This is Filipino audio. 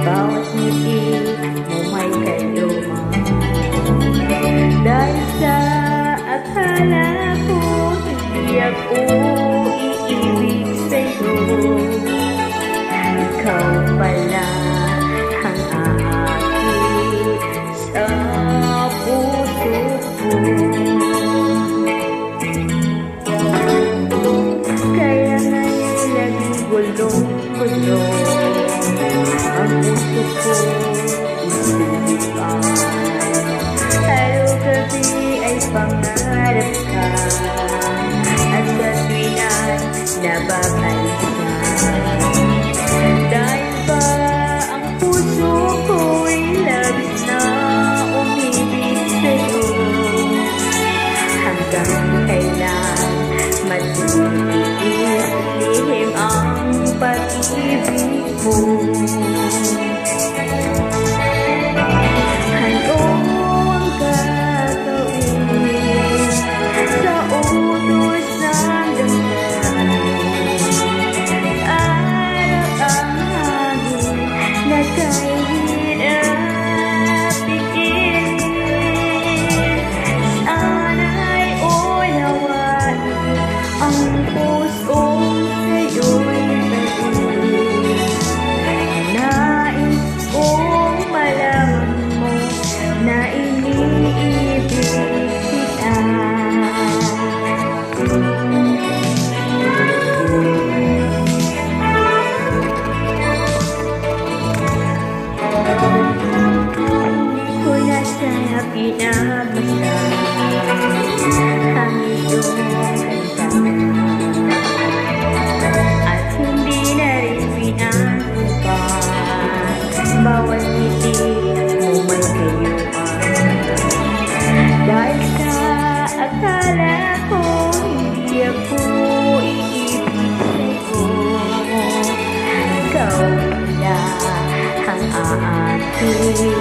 Bawat ngiti mo may kaluma. Dahil sa akala ko hindi ako iibig sa'yo, ikaw pala ang aakit sa puso ko. Kaya ngayon laging gulong-gulong ang puso ko, isipan. Araw-gabi ay pangarap ka, at sa tuwina'y nababalik ka. Dahil ba ang puso ko'y labis na umibig sa'yo, hanggang kailan matitiis lihim ang pag-ibig mo. Pinabasa ang iyong kanta, at hindi na rin pinatupan. Bawat ngiti mo may kayuan. Dahil sa akala ko hindi ako iibig sa'yo, ikaw pala ang aakit